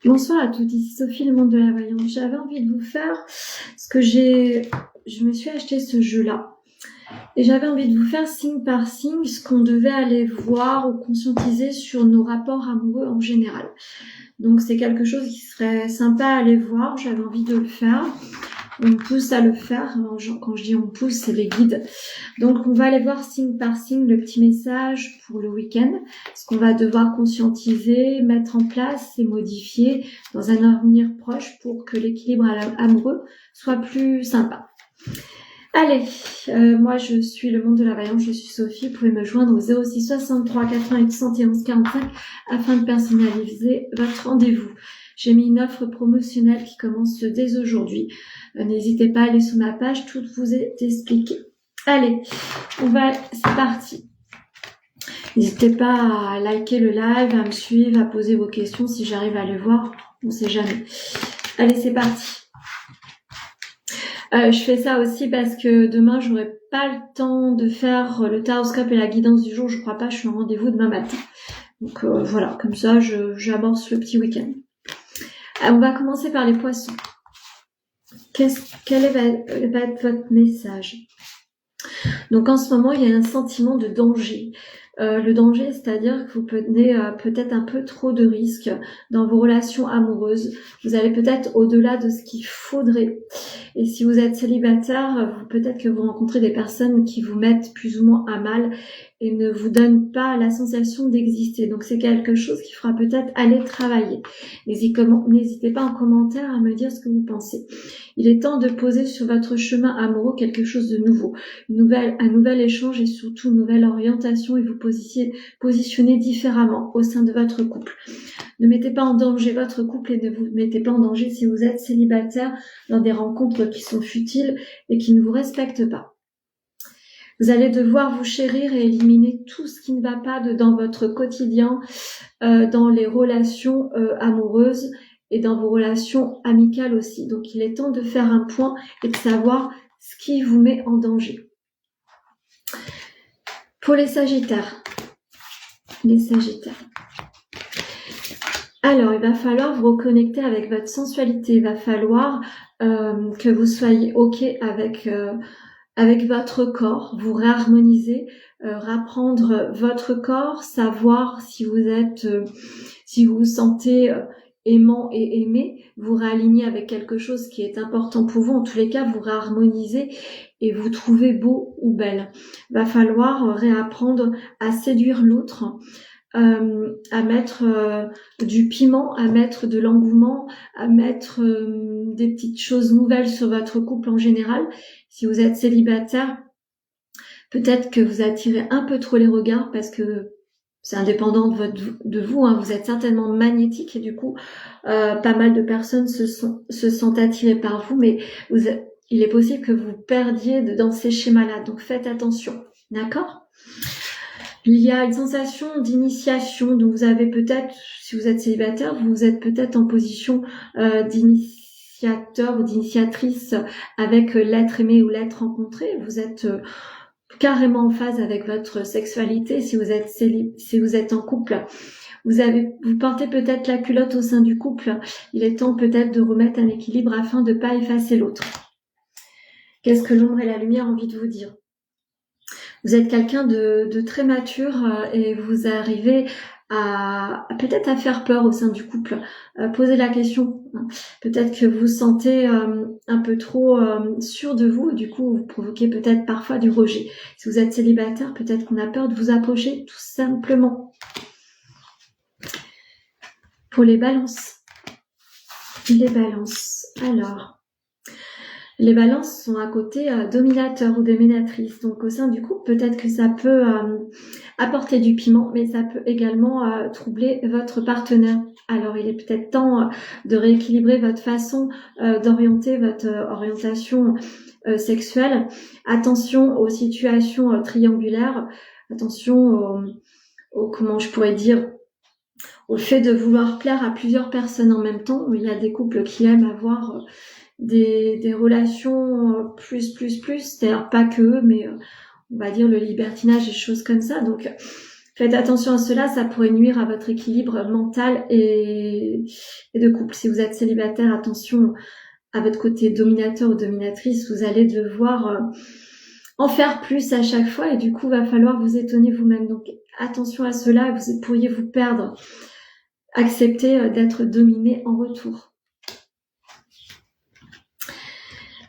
Bonsoir à toutes, ici Sophie, le monde de la voyance. J'avais envie de vous faire ce que je me suis acheté ce jeu-là. Et j'avais envie de vous faire signe par signe ce qu'on devait aller voir ou conscientiser sur nos rapports amoureux en général. Donc c'est quelque chose qui serait sympa à aller voir, j'avais envie de le faire. On me pousse à le faire. Quand je dis on pousse, c'est les guides. Donc, on va aller voir signe par signe le petit message pour le week-end, ce qu'on va devoir conscientiser, mettre en place et modifier dans un avenir proche pour que l'équilibre amoureux soit plus sympa. Allez, moi je suis le monde de la voyance, je suis Sophie. Vous pouvez me joindre au 06 63 88 71 45 afin de personnaliser votre rendez-vous. J'ai mis une offre promotionnelle qui commence dès aujourd'hui. N'hésitez pas à aller sur ma page, tout vous est expliqué. Allez, c'est parti. N'hésitez pas à liker le live, à me suivre, à poser vos questions si j'arrive à les voir, on ne sait jamais. Allez, c'est parti. Je fais ça aussi parce que demain, j'aurai pas le temps de faire le taroscope et la guidance du jour. Je crois pas, je suis en rendez-vous demain matin. Donc voilà, comme ça, j'amorce le petit week-end. On va commencer par les poissons. Quel va être votre message? Donc en ce moment, il y a un sentiment de danger. Le danger, c'est-à-dire que vous prenez peut-être un peu trop de risques dans vos relations amoureuses. Vous allez peut-être au-delà de ce qu'il faudrait. Et si vous êtes célibataire, peut-être que vous rencontrez des personnes qui vous mettent plus ou moins à mal et ne vous donnent pas la sensation d'exister. Donc c'est quelque chose qu'il faudra peut-être aller travailler. N'hésitez pas en commentaire à me dire ce que vous pensez. Il est temps de poser sur votre chemin amoureux quelque chose de nouveau, un nouvel échange et surtout une nouvelle orientation et vous positionner différemment au sein de votre couple. Ne mettez pas en danger votre couple et ne vous mettez pas en danger si vous êtes célibataire dans des rencontres qui sont futiles et qui ne vous respectent pas. Vous allez devoir vous chérir et éliminer tout ce qui ne va pas dans votre quotidien, dans les relations amoureuses et dans vos relations amicales aussi. Donc, il est temps de faire un point et de savoir ce qui vous met en danger. Pour les Sagittaires. Alors, il va falloir vous reconnecter avec votre sensualité. Il va falloir que vous soyez OK avec votre corps, vous réharmoniser, rapprendre votre corps, savoir si vous vous sentez aimant et aimé, vous réaligner avec quelque chose qui est important pour vous. En tous les cas, vous réharmonisez et vous trouvez beau ou belle. Il va falloir réapprendre à séduire l'autre, à mettre du piment, à mettre de l'engouement, à mettre des petites choses nouvelles sur votre couple en général. Si vous êtes célibataire, peut-être que vous attirez un peu trop les regards parce que c'est indépendant de vous, hein. Vous êtes certainement magnétique et du coup, pas mal de personnes se sentent attirées par vous, mais il est possible que vous perdiez dans ces schémas-là. Donc faites attention, d'accord ? Il y a une sensation d'initiation, donc vous avez peut-être, si vous êtes célibataire, vous êtes peut-être en position d'initiateur ou d'initiatrice avec l'être aimé ou l'être rencontré. Vous êtes carrément en phase avec votre sexualité. Si vous êtes en couple, vous portez peut-être la culotte au sein du couple. Il est temps peut-être de remettre un équilibre afin de ne pas effacer l'autre. Qu'est-ce que l'ombre et la lumière ont envie de vous dire ? Vous êtes quelqu'un de très mature et vous arrivez peut-être à faire peur au sein du couple. Posez la question. Peut-être que vous vous sentez un peu trop sûr de vous et du coup vous provoquez peut-être parfois du rejet. Si vous êtes célibataire, peut-être qu'on a peur de vous approcher tout simplement. Pour les balances. Alors... Les balances sont à côté dominateur ou dominatrice. Donc au sein du couple, peut-être que ça peut apporter du piment, mais ça peut également troubler votre partenaire. Alors il est peut-être temps de rééquilibrer votre façon d'orienter votre orientation sexuelle. Attention aux situations triangulaires. Attention comment je pourrais dire, au fait de vouloir plaire à plusieurs personnes en même temps. Il y a des couples qui aiment avoir des relations plus, c'est-à-dire pas que eux, mais on va dire le libertinage et choses comme ça. Donc Faites attention à cela, ça pourrait nuire à votre équilibre mental et de couple. Si vous êtes célibataire, attention à votre côté dominateur ou dominatrice, vous allez devoir en faire plus à chaque fois et du coup, va falloir vous étonner vous-même. Donc, attention à cela, vous pourriez vous perdre. Acceptez d'être dominé en retour.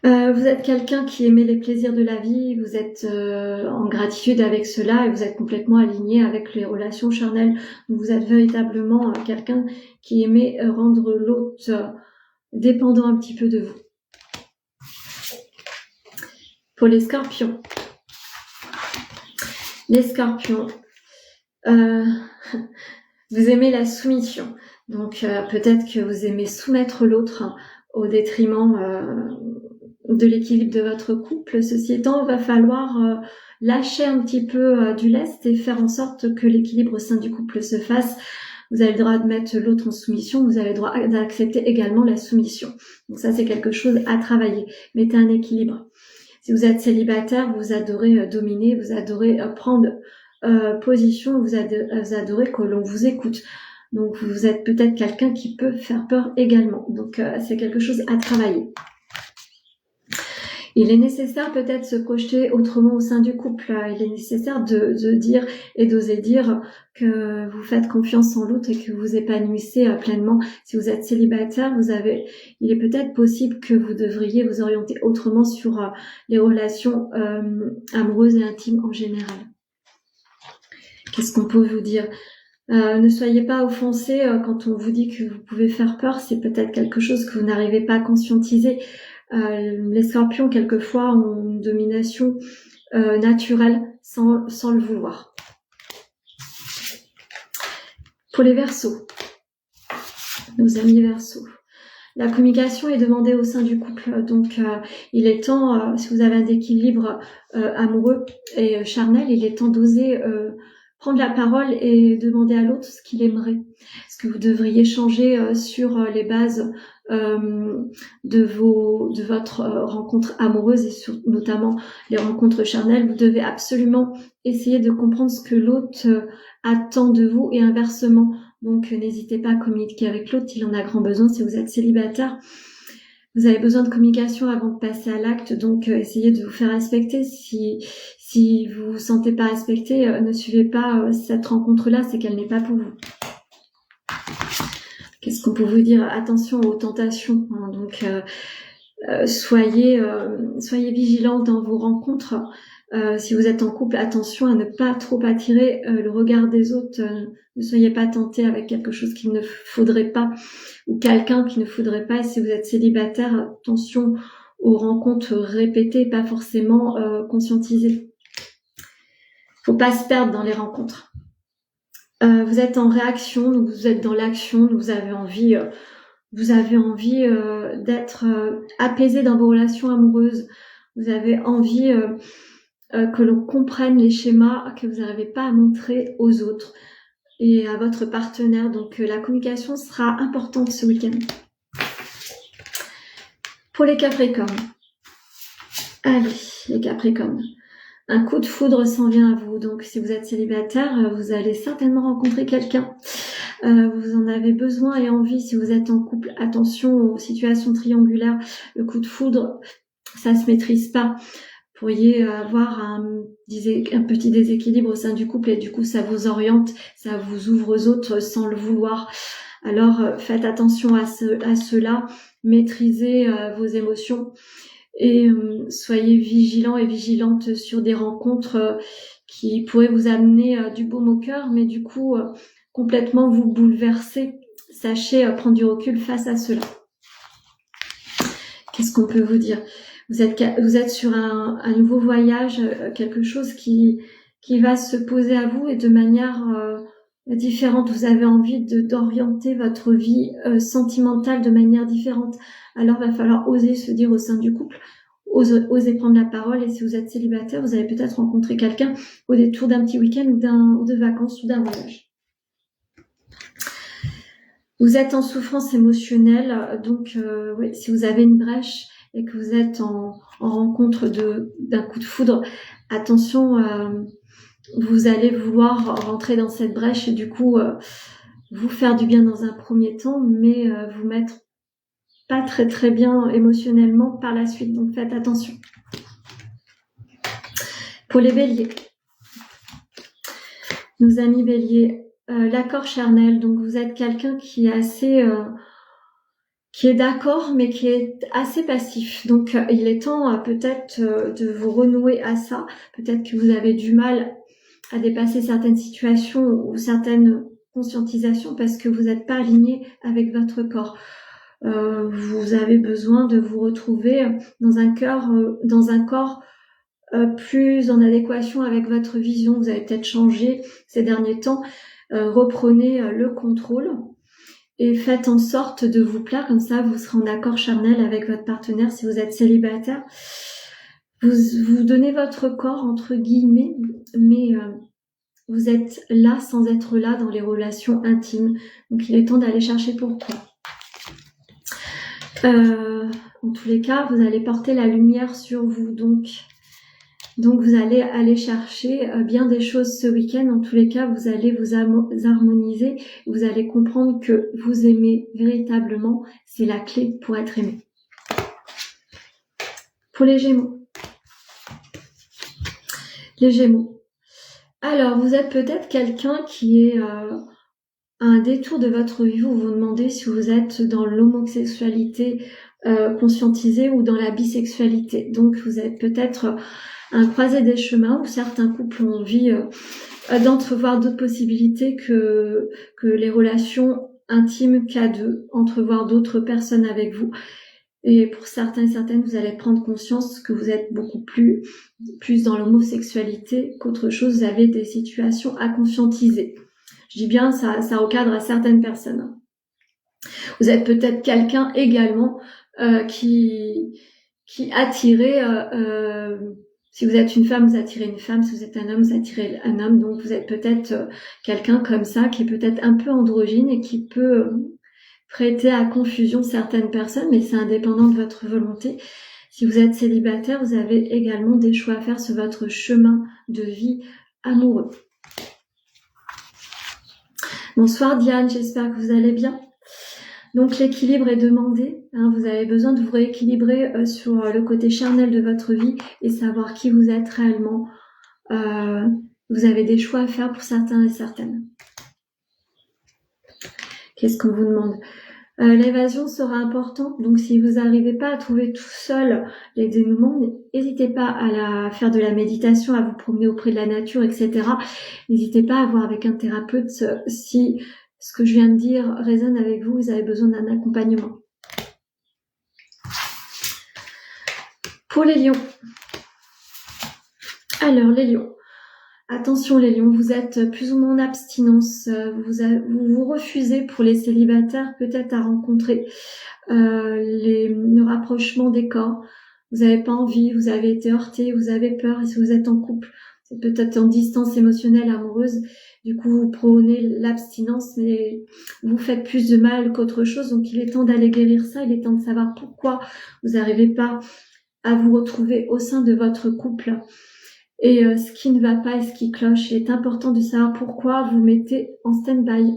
Vous êtes quelqu'un qui aimait les plaisirs de la vie, vous êtes en gratitude avec cela et vous êtes complètement aligné avec les relations charnelles. Vous êtes véritablement quelqu'un qui aimait rendre l'autre dépendant un petit peu de vous. Pour les scorpions. Les scorpions, vous aimez la soumission. Donc peut-être que vous aimez soumettre l'autre au détriment de l'équilibre de votre couple. Ceci étant, il va falloir lâcher un petit peu du lest et faire en sorte que l'équilibre au sein du couple se fasse. Vous avez le droit de mettre l'autre en soumission, vous avez le droit d'accepter également la soumission. Donc ça, c'est quelque chose à travailler. Mettez un équilibre. Si vous êtes célibataire, vous adorez dominer, vous adorez prendre position, vous adorez que l'on vous écoute. Donc vous êtes peut-être quelqu'un qui peut faire peur également. Donc c'est quelque chose à travailler. Il est nécessaire peut-être de se projeter autrement au sein du couple. Il est nécessaire de dire et d'oser dire que vous faites confiance en l'autre et que vous épanouissez pleinement. Si vous êtes célibataire, il est peut-être possible que vous devriez vous orienter autrement sur les relations amoureuses et intimes en général. Qu'est-ce qu'on peut vous dire ? Ne soyez pas offensés quand on vous dit que vous pouvez faire peur. C'est peut-être quelque chose que vous n'arrivez pas à conscientiser. Les scorpions, quelquefois, ont une domination naturelle sans le vouloir. Pour les Verseaux, nos amis Verseaux, la communication est demandée au sein du couple. Donc, il est temps, si vous avez un équilibre amoureux et charnel, il est temps d'oser prendre la parole et demander à l'autre ce qu'il aimerait. Ce que vous devriez changer sur les bases de votre rencontre amoureuse et notamment les rencontres charnelles. Vous devez absolument essayer de comprendre ce que l'autre attend de vous et inversement. Donc n'hésitez pas à communiquer avec l'autre, il en a grand besoin. Si vous êtes célibataire, vous avez besoin de communication avant de passer à l'acte, donc essayez de vous faire respecter. Si vous vous sentez pas respecté, ne suivez pas cette rencontre-là, c'est qu'elle n'est pas pour vous. Qu'est-ce qu'on peut vous dire ? Attention aux tentations. Hein, donc, soyez vigilants dans vos rencontres. Si vous êtes en couple, attention à ne pas trop attirer le regard des autres. Ne soyez pas tentés avec quelque chose qu'il ne faudrait pas ou quelqu'un qu'il ne faudrait pas. Et si vous êtes célibataire, attention aux rencontres répétées, pas forcément conscientisées. Faut pas se perdre dans les rencontres. Vous êtes en réaction, donc vous êtes dans l'action, donc vous avez envie d'être apaisé dans vos relations amoureuses. Vous avez envie que l'on comprenne les schémas que vous n'arrivez pas à montrer aux autres et à votre partenaire. Donc la communication sera importante ce week-end. Pour les Capricornes. Allez, les Capricornes. Un coup de foudre s'en vient à vous. Donc, si vous êtes célibataire, vous allez certainement rencontrer quelqu'un. Vous en avez besoin et envie. Si vous êtes en couple, attention aux situations triangulaires. Le coup de foudre, ça se maîtrise pas. Vous pourriez avoir un petit déséquilibre au sein du couple et du coup, ça vous oriente, ça vous ouvre aux autres sans le vouloir. Alors, faites attention à cela. Maîtrisez vos émotions. Et soyez vigilants et vigilantes sur des rencontres qui pourraient vous amener du baume au cœur, mais du coup complètement vous bouleverser. Sachez prendre du recul face à cela. Qu'est-ce qu'on peut vous dire ? Vous êtes sur un nouveau voyage, quelque chose qui va se poser à vous et de manière différente. Vous avez envie d'orienter votre vie sentimentale de manière différente. Alors, il va falloir oser se dire au sein du couple, oser prendre la parole. Et si vous êtes célibataire, vous allez peut-être rencontrer quelqu'un au détour d'un petit week-end ou de vacances ou d'un voyage. Vous êtes en souffrance émotionnelle, donc oui, si vous avez une brèche et que vous êtes en rencontre d'un coup de foudre, attention vous allez vouloir rentrer dans cette brèche et du coup vous faire du bien dans un premier temps, mais vous mettre pas très très bien émotionnellement par la suite, donc faites attention. Pour les béliers, nos amis béliers, l'accord charnel, donc vous êtes quelqu'un qui est assez... qui est d'accord, mais qui est assez passif. Donc, il est temps peut-être de vous renouer à ça. Peut-être que vous avez du mal à dépasser certaines situations ou certaines conscientisations parce que vous n'êtes pas aligné avec votre corps. Vous avez besoin de vous retrouver dans un corps plus en adéquation avec votre vision. Vous avez peut-être changé ces derniers temps. Reprenez le contrôle. Et faites en sorte de vous plaire, comme ça vous serez en accord charnel avec votre partenaire si vous êtes célibataire. Vous donnez votre corps, entre guillemets, mais vous êtes là sans être là dans les relations intimes. Donc il est temps d'aller chercher pourquoi. En tous les cas, vous allez porter la lumière sur vous. Donc vous allez aller chercher bien des choses ce week-end. En tous les cas, vous allez vous harmoniser. Vous allez comprendre que vous aimez véritablement. C'est la clé pour être aimé. Pour les Gémeaux. Les Gémeaux. Alors, vous êtes peut-être quelqu'un qui est à un détour de votre vie. Vous vous demandez si vous êtes dans l'homosexualité conscientisée ou dans la bisexualité. Donc, vous êtes peut-être un croisé des chemins où certains couples ont envie d'entrevoir d'autres possibilités que les relations intimes qu'à deux, entrevoir d'autres personnes avec vous. Et pour certains et certaines, vous allez prendre conscience que vous êtes beaucoup plus dans l'homosexualité qu'autre chose. Vous avez des situations à conscientiser. Je dis bien, ça recadre à certaines personnes. Vous êtes peut-être quelqu'un également qui attirez... si vous êtes une femme, vous attirez une femme. Si vous êtes un homme, vous attirez un homme. Donc, vous êtes peut-être quelqu'un comme ça, qui est peut-être un peu androgyne et qui peut prêter à confusion certaines personnes, mais c'est indépendant de votre volonté. Si vous êtes célibataire, vous avez également des choix à faire sur votre chemin de vie amoureux. Bonsoir Diane, j'espère que vous allez bien. Donc l'équilibre est demandé, vous avez besoin de vous rééquilibrer sur le côté charnel de votre vie et savoir qui vous êtes réellement. Vous avez des choix à faire pour certains et certaines. Qu'est-ce qu'on vous demande ? L'évasion sera importante, donc si vous n'arrivez pas à trouver tout seul les dénouements, n'hésitez pas à faire de la méditation, à vous promener auprès de la nature, etc. N'hésitez pas à voir avec un thérapeute si ce que je viens de dire résonne avec vous, vous avez besoin d'un accompagnement. Pour les lions. Alors les lions. Attention les lions, vous êtes plus ou moins en abstinence, vous refusez pour les célibataires peut-être à rencontrer le rapprochement des corps. Vous n'avez pas envie, vous avez été heurté, vous avez peur, et si vous êtes en couple, c'est peut-être en distance émotionnelle amoureuse, du coup vous prônez l'abstinence, mais vous faites plus de mal qu'autre chose, donc il est temps d'aller guérir ça, il est temps de savoir pourquoi vous n'arrivez pas à vous retrouver au sein de votre couple. Et ce qui ne va pas et ce qui cloche, il est important de savoir pourquoi vous mettez en stand-by.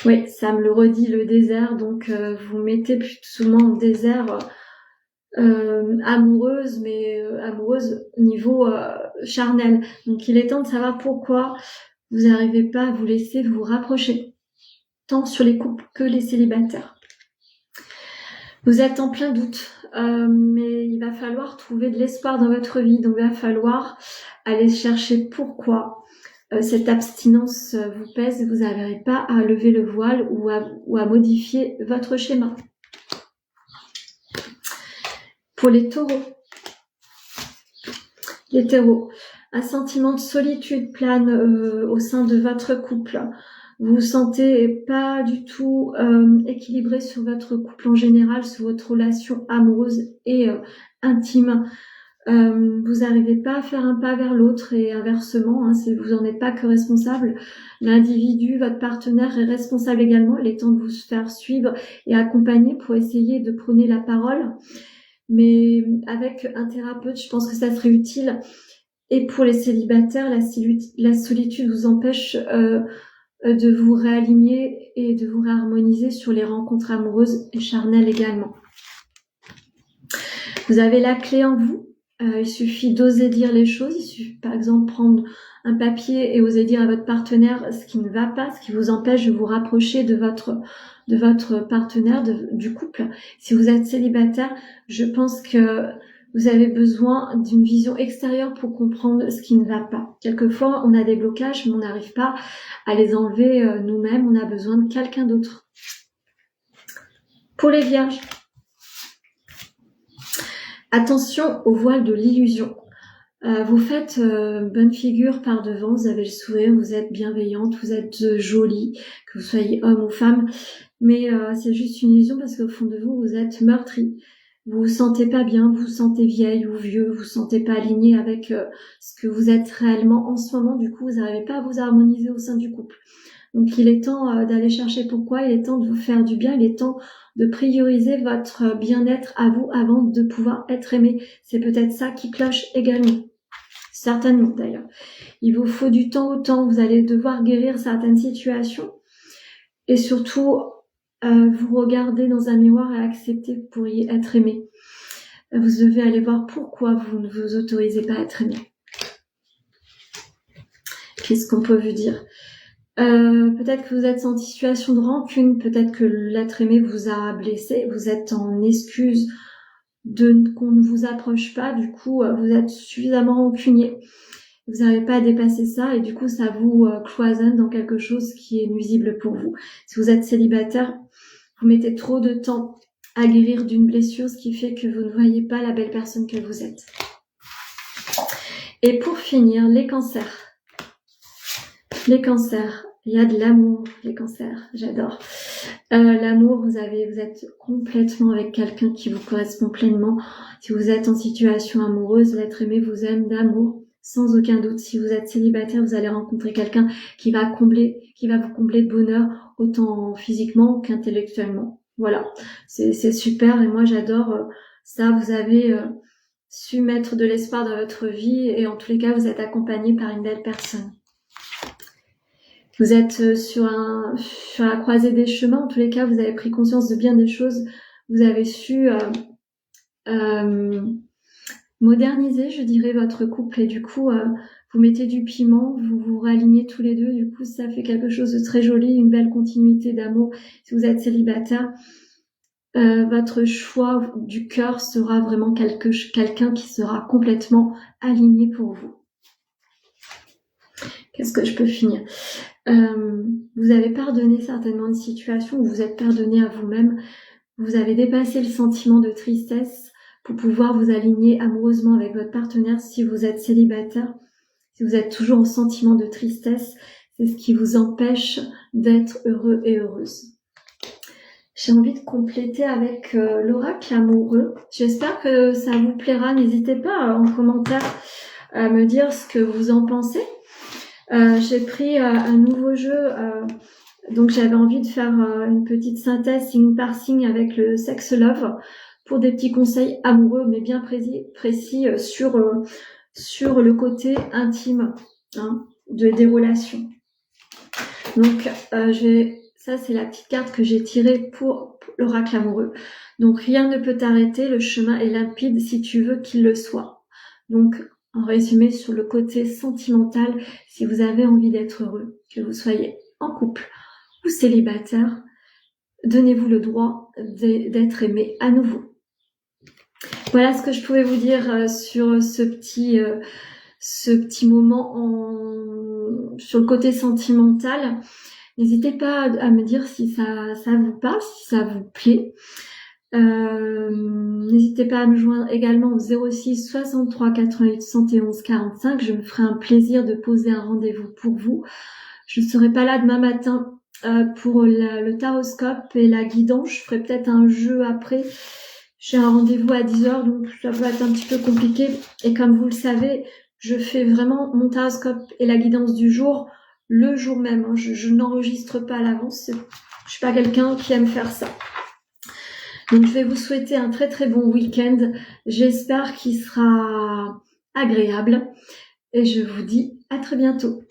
Oui, ça me le redit, le désert, donc vous mettez plus souvent en désert amoureuse, mais amoureuse niveau charnel. Donc il est temps de savoir pourquoi vous n'arrivez pas à vous laisser vous rapprocher, tant sur les couples que les célibataires. Vous êtes en plein doute, mais il va falloir trouver de l'espoir dans votre vie. Donc il va falloir aller chercher pourquoi cette abstinence vous pèse et vous n'arrivez pas à lever le voile ou à modifier votre schéma. Pour les taureaux. Les taureaux. Un sentiment de solitude plane au sein de votre couple. Vous vous sentez pas du tout équilibré sur votre couple en général, sur votre relation amoureuse et intime. Vous n'arrivez pas à faire un pas vers l'autre et inversement, vous n'en êtes pas que responsable. L'individu, votre partenaire est responsable également. Il est temps de vous faire suivre et accompagner pour essayer de prôner la parole. Mais avec un thérapeute, je pense que ça serait utile. Et pour les célibataires, la solitude vous empêche de vous réaligner et de vous réharmoniser sur les rencontres amoureuses et charnelles également. Vous avez la clé en vous. Il suffit d'oser dire les choses. Il suffit par exemple prendre un papier et oser dire à votre partenaire ce qui ne va pas, ce qui vous empêche de vous rapprocher de votre partenaire, du couple. Si vous êtes célibataire, je pense que vous avez besoin d'une vision extérieure pour comprendre ce qui ne va pas. Quelquefois, on a des blocages, mais on n'arrive pas à les enlever nous-mêmes. On a besoin de quelqu'un d'autre. Pour les vierges, attention au voile de l'illusion. Vous faites bonne figure par devant, vous avez le sourire, vous êtes bienveillante, vous êtes jolie, que vous soyez homme ou femme, mais c'est juste une illusion parce qu'au fond de vous, vous êtes meurtri. Vous vous sentez pas bien, vous vous sentez vieille ou vieux, vous vous sentez pas aligné avec ce que vous êtes réellement en ce moment. Du coup, vous n'arrivez pas à vous harmoniser au sein du couple. Donc, il est temps d'aller chercher pourquoi, il est temps de vous faire du bien, il est temps de prioriser votre bien-être à vous avant de pouvoir être aimé. C'est peut-être ça qui cloche également. Certainement d'ailleurs. Il vous faut du temps au temps, vous allez devoir guérir certaines situations et surtout vous regarder dans un miroir et accepter que vous pourriez être aimé. Vous devez aller voir pourquoi vous ne vous autorisez pas à être aimé. Qu'est-ce qu'on peut vous dire ? Peut-être que vous êtes en situation de rancune, peut-être que l'être aimé vous a blessé, vous êtes en excuse qu'on ne vous approche pas, du coup vous êtes suffisamment rancunier. Vous n'arrivez pas à dépasser ça et du coup ça vous cloisonne dans quelque chose qui est nuisible pour vous. Si vous êtes célibataire, vous mettez trop de temps à guérir d'une blessure, ce qui fait que vous ne voyez pas la belle personne que vous êtes. Et pour finir, les cancers. Les cancers, il y a de l'amour, les cancers, j'adore. L'amour, vous êtes complètement avec quelqu'un qui vous correspond pleinement. Si vous êtes en situation amoureuse, l'être aimé vous aime d'amour, sans aucun doute. Si vous êtes célibataire, vous allez rencontrer quelqu'un qui va vous combler de bonheur, autant physiquement qu'intellectuellement. Voilà, c'est super et moi j'adore ça. Vous avez su mettre de l'espoir dans votre vie et en tous les cas, vous êtes accompagné par une belle personne. Vous êtes sur la croisée des chemins. En tous les cas, vous avez pris conscience de bien des choses. Vous avez su moderniser, je dirais, votre couple. Et du coup, vous mettez du piment, vous vous réalignez tous les deux. Du coup, ça fait quelque chose de très joli, une belle continuité d'amour. Si vous êtes célibataire, votre choix du cœur sera vraiment quelqu'un qui sera complètement aligné pour vous. Qu'est-ce que je peux finir ? Vous avez pardonné certainement une situation, vous vous êtes pardonné à vous-même, vous avez dépassé le sentiment de tristesse pour pouvoir vous aligner amoureusement avec votre partenaire. Si vous êtes célibataire, si vous êtes toujours en sentiment de tristesse, c'est ce qui vous empêche d'être heureux et heureuse. J'ai envie de compléter avec l'oracle amoureux. J'espère que ça vous plaira. N'hésitez pas en commentaire à me dire ce que vous en pensez. J'ai pris un nouveau jeu, donc j'avais envie de faire une petite synthèse signe par signe avec le sex love pour des petits conseils amoureux mais bien précis sur le côté intime des relations. Donc ça c'est la petite carte que j'ai tirée pour l'oracle amoureux. Donc rien ne peut t'arrêter, le chemin est limpide si tu veux qu'il le soit. Donc en résumé, sur le côté sentimental, si vous avez envie d'être heureux, que vous soyez en couple ou célibataire, donnez-vous le droit d'être aimé à nouveau. Voilà ce que je pouvais vous dire sur ce petit moment sur le côté sentimental. N'hésitez pas à me dire si ça vous parle, si ça vous plaît. N'hésitez pas à me joindre également au 06 63 88 71 45. Je me ferai un plaisir de poser un rendez-vous pour vous. Je ne serai pas là demain matin pour le taroscope et la guidance. Je ferai peut-être un jeu après. J'ai un rendez-vous à 10h, donc ça va être un petit peu compliqué. Et comme vous le savez, je fais vraiment mon taroscope et la guidance du jour le jour même. Je n'enregistre pas à l'avance. Je suis pas quelqu'un qui aime faire ça. Donc, je vais vous souhaiter un très très bon week-end. J'espère qu'il sera agréable. et je vous dis à très bientôt.